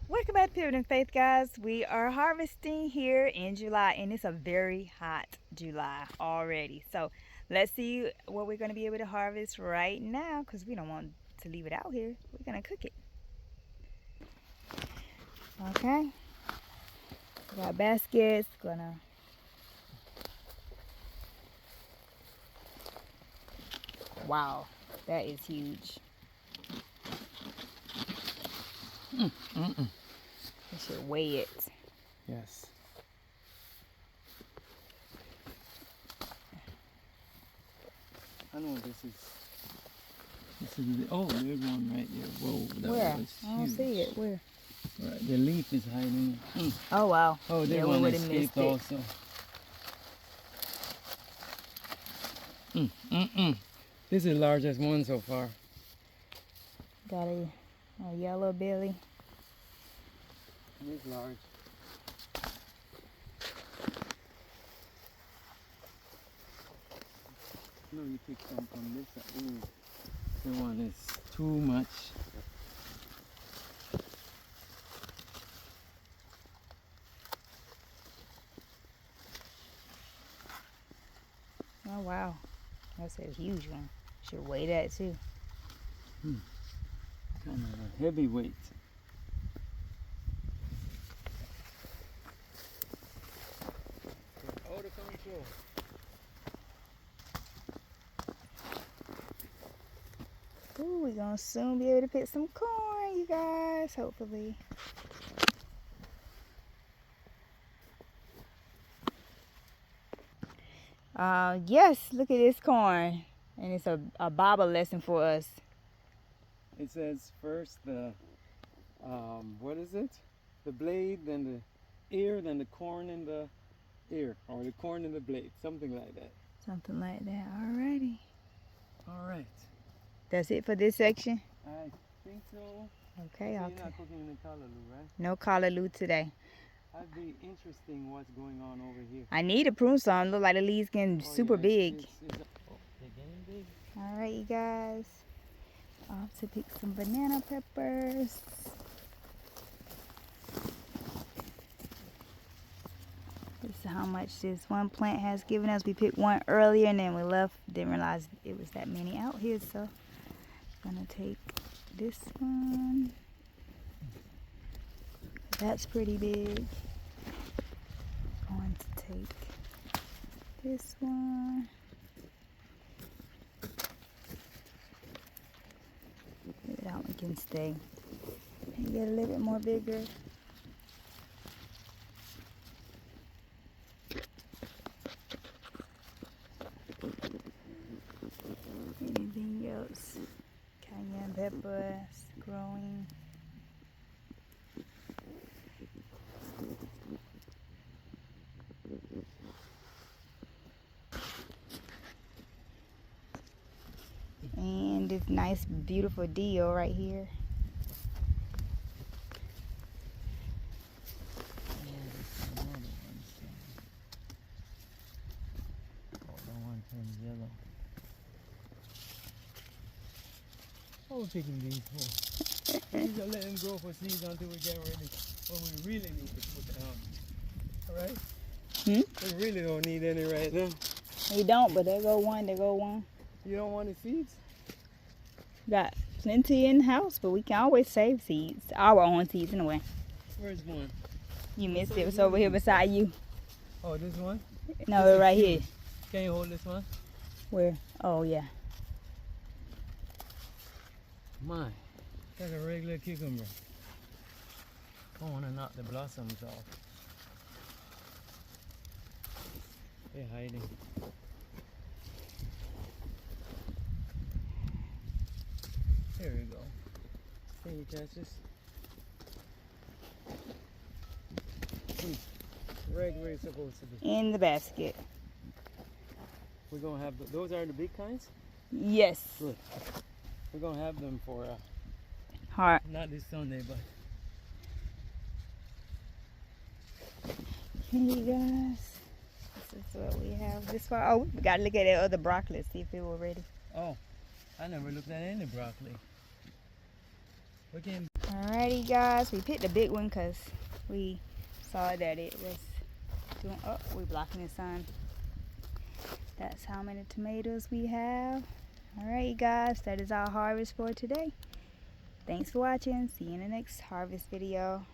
Welcome back to Pivot in Faith, guys. We are harvesting here in July, and it's a very hot July already. So let's see what we're going to be able to harvest right now because we don't want to leave it out here. We're going to cook it. Okay. We got baskets. Wow, that is huge. We should weigh it. Yes. I know this is the, oh, there's one right there. Whoa, that Where? was I don't huge. see it. Where? Right, the leaf is hiding. Oh, wow. Oh, this Yeah, we one would've escaped missed it. also. This is the largest one so far. Got a yellow belly. It's large. No, you pick some from this side. Ooh, the one is too much. Oh, wow. That's a huge one. Should weigh that too. Kind of a heavy weight. Out of control. Ooh, we're gonna soon be able to pick some corn, you guys, hopefully. Yes, look at this corn. And it's a Bible lesson for us. It says first the, what is it? The blade, then the ear, then the corn in the ear, or the corn in the blade, something like that. Something like that. Alrighty. All right. That's it for this section? I think so. Okay, So I'll you're not cooking any callaloo, right? no callaloo today. That'd be interesting what's going on over here. I need to prune some. Look like the leaves getting super big. They're getting big. Alright, you guys. Off to pick some banana peppers. This is how much this one plant has given us. We picked one earlier and then we left. Didn't realize it was that many out here. So I'm gonna take this one. That's pretty big. Going to take this one. Maybe that one can stay. And get a little bit more bigger. Anything else? Cayenne peppers growing. And this nice, beautiful deal right here. Yellow. Oh, we're picking these. These are letting go for seeds until we get ready. When we really need to put them on. Alright? We really don't need any right now. We don't, but there go one, there go one. You don't want the seeds? Got plenty in the house, but we can always save seeds. Our own seeds anyway. Where's one? You missed it. It was over here beside you. Oh, this one? No, right here. Can you hold this one? Where? Oh, yeah. My, that's a regular cucumber. I want to knock the blossoms off. They're hiding. Here we go. Can you catch this? Right where it's supposed to be. In the basket. We're going to have, those are the big kinds? Yes. Good. We're going to have them for, Heart. not this Sunday, but. Hey, you guys. This is what we have this far. Oh, we got to look at that other broccoli, see if it was ready. Oh, I never looked at any broccoli. We can Alrighty, guys, we picked a big one because we saw that it was doing. Oh, we're blocking the sun. That's how many tomatoes we have. Alright, guys, that is our harvest for today. Thanks for watching. See you in the next harvest video.